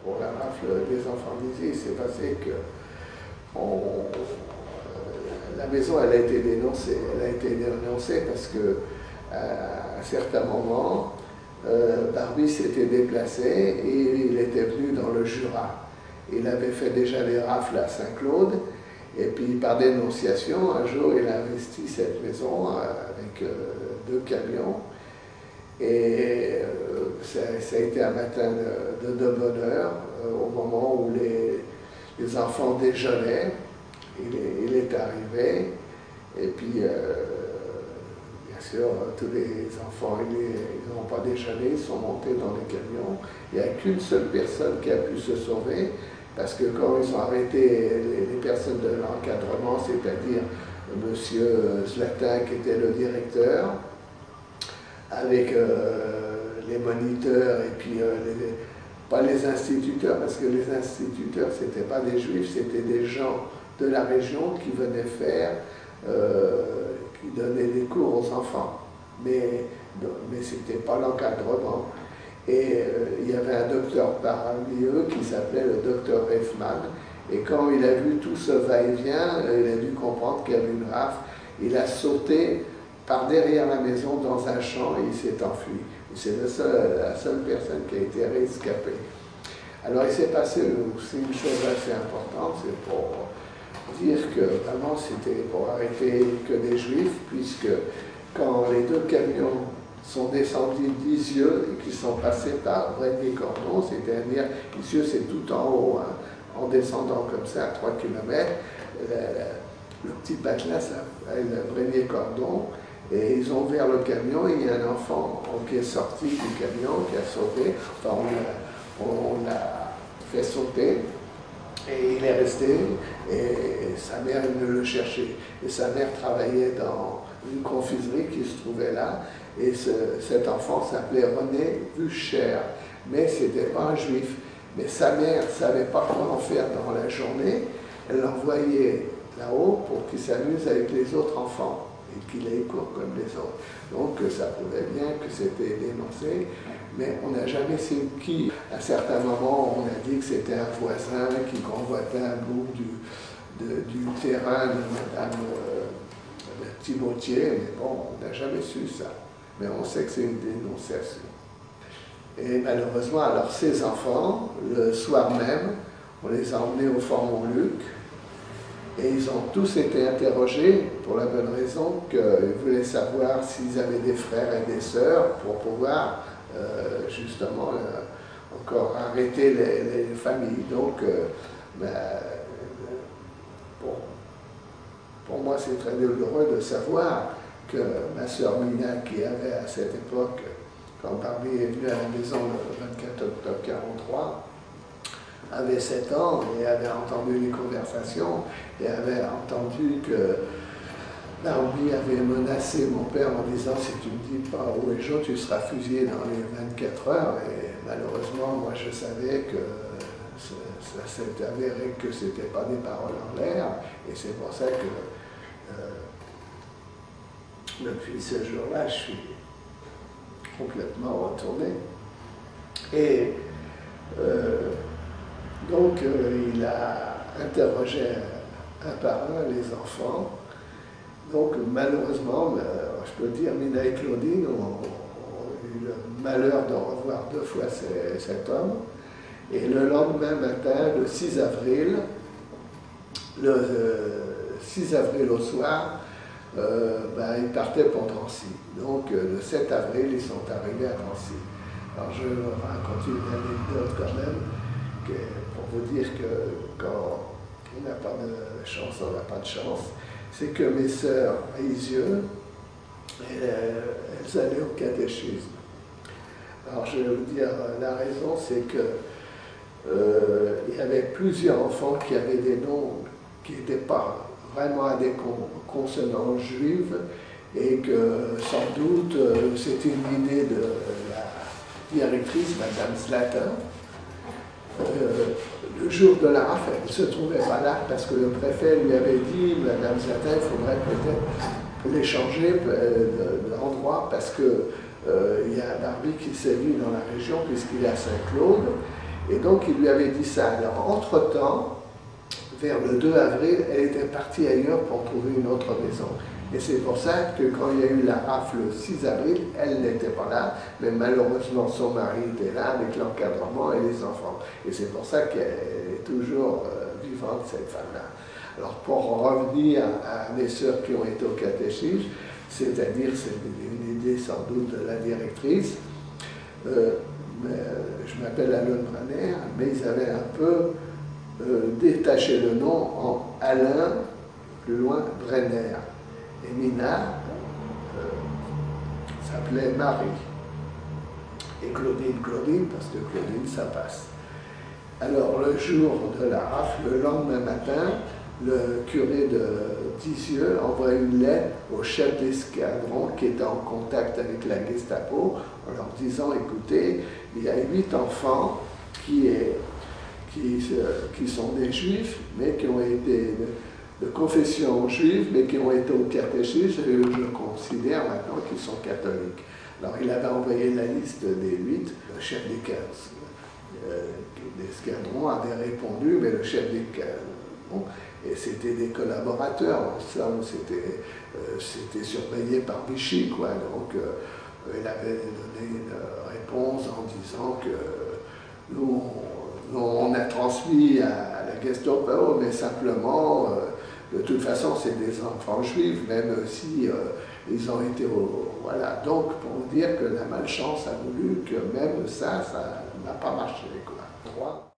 pour la rafle des enfants d'Izy, il s'est passé que la maison elle a été dénoncée. Elle a été dénoncée parce que à un certain moment, Barbie s'était déplacé et il était venu dans le Jura. Il avait fait déjà les rafles à Saint-Claude. Et puis, par dénonciation, un jour, il a investi cette maison avec 2 camions. Et ça a été un matin de bonheur, au moment où les enfants déjeunaient. Il est arrivé. Et puis, bien sûr, tous les enfants, ils n'ont pas déjeuné, ils sont montés dans les camions. Il n'y a qu'une seule personne qui a pu se sauver. Parce que quand ils ont arrêté les personnes de l'encadrement, c'est-à-dire M. Zlatin qui était le directeur, avec les moniteurs et puis pas les instituteurs, parce que les instituteurs, ce n'étaient pas des juifs, c'était des gens de la région qui venaient faire, qui donnaient des cours aux enfants. Mais ce n'était pas l'encadrement. Et il y avait un docteur parmi eux qui s'appelait le docteur Refman. Et quand il a vu tout ce va-et-vient, il a dû comprendre qu'il y avait une rafle. Il a sauté par derrière la maison dans un champ et il s'est enfui. C'est la seule personne qui a été rescapée. Alors il s'est passé aussi une chose assez importante, c'est pour dire que vraiment c'était pour arrêter que des juifs, puisque quand les 2 camions sont descendus d'Isieux et qui sont passés par Vrégnier-Cordon, c'est-à-dire Isieux c'est tout en haut, hein, en descendant comme ça à 3 km, le petit patelin s'appelle Vrégnier-Cordon, et ils ont ouvert le camion et il y a un enfant qui est sorti du camion, qui a sauté, enfin on l'a fait sauter, et il est resté, et sa mère venait le chercher, et sa mère travaillait dans une confiserie qui se trouvait là. Et cet enfant s'appelait René Vucher, mais ce n'était pas un juif. Mais sa mère ne savait pas quoi en faire dans la journée. Elle l'envoyait là-haut pour qu'il s'amuse avec les autres enfants et qu'il aille cours comme les autres. Donc ça prouvait bien que c'était dénoncé, mais on n'a jamais su qui. À un certain moment, on a dit que c'était un voisin qui convoitait un bout du terrain de Madame Thibaudier, mais bon, on n'a jamais su ça. Mais on sait que c'est une dénonciation. Et malheureusement, alors ces enfants, le soir même, on les a emmenés au Fort Montluc et ils ont tous été interrogés pour la bonne raison qu'ils voulaient savoir s'ils avaient des frères et des sœurs pour pouvoir justement encore arrêter les familles. Donc, pour moi, c'est très douloureux de savoir que ma sœur Mina, qui avait à cette époque, quand Barbie est venue à la maison le 24 octobre 1943, avait 7 ans et avait entendu les conversations et avait entendu que Barbie avait menacé mon père en disant « si tu ne me dis pas où est Jo, tu seras fusillé dans les 24 heures ». Et malheureusement, moi je savais que ça s'est avéré que ce n'était pas des paroles en l'air, et c'est pour ça que depuis ce jour-là, je suis complètement retourné. Et donc, il a interrogé un par un les enfants. Donc, malheureusement, je peux dire, Mina et Claudine ont eu le malheur de revoir 2 fois cet homme. Et le lendemain matin, le 6 avril, au soir, ils partaient pour Drancy. Donc le 7 avril, ils sont arrivés à Drancy. Alors je raconte une anecdote quand même, pour vous dire que quand on n'a pas de chance, on n'a pas de chance. C'est que mes sœurs à Isieux, elles allaient au catéchisme. Alors je vais vous dire, la raison c'est que il y avait plusieurs enfants qui avaient des noms qui n'étaient pas vraiment à des consonances juives et que sans doute c'était une idée de la directrice, Madame Zlatin. Le jour de la rafle, elle ne se trouvait pas là parce que le préfet lui avait dit, Madame Zlatin, il faudrait peut-être les changer d'endroit parce que il y a Barbie qui sévit dans la région puisqu'il est à Saint-Claude. Et donc il lui avait dit ça. Alors entre-temps, vers le 2 avril, elle était partie ailleurs pour trouver une autre maison. Et c'est pour ça que quand il y a eu la rafle le 6 avril, elle n'était pas là, mais malheureusement son mari était là avec l'encadrement et les enfants. Et c'est pour ça qu'elle est toujours vivante, cette femme-là. Alors pour revenir à mes sœurs qui ont été au catéchisme, c'est-à-dire, c'est une idée sans doute de la directrice, je m'appelle Alain Brenner, mais ils avaient un peu détaché le nom en Alain, plus loin, Brenner. Et Mina s'appelait Marie. Et Claudine, Claudine, parce que Claudine, ça passe. Alors, le jour de la rafle, le lendemain matin, le curé de Dizieux envoie une lettre au chef d'escadron qui était en contact avec la Gestapo en leur disant, écoutez, il y a 8 enfants qui sont des juifs, mais qui ont été de confession juive, mais qui ont été au catéchisme, et je considère maintenant qu'ils sont catholiques. Alors il avait envoyé la liste des 8, le chef d'escadron avait répondu, mais le chef d'escadron, et c'était des collaborateurs, en somme, c'était surveillé par Vichy, quoi. Donc il avait donné une réponse en disant que nous, on a transmis à la Gestapo, mais simplement, de toute façon, c'est des enfants juifs, même si ils ont été au... Voilà, donc pour dire que la malchance a voulu que même ça n'a pas marché, quoi.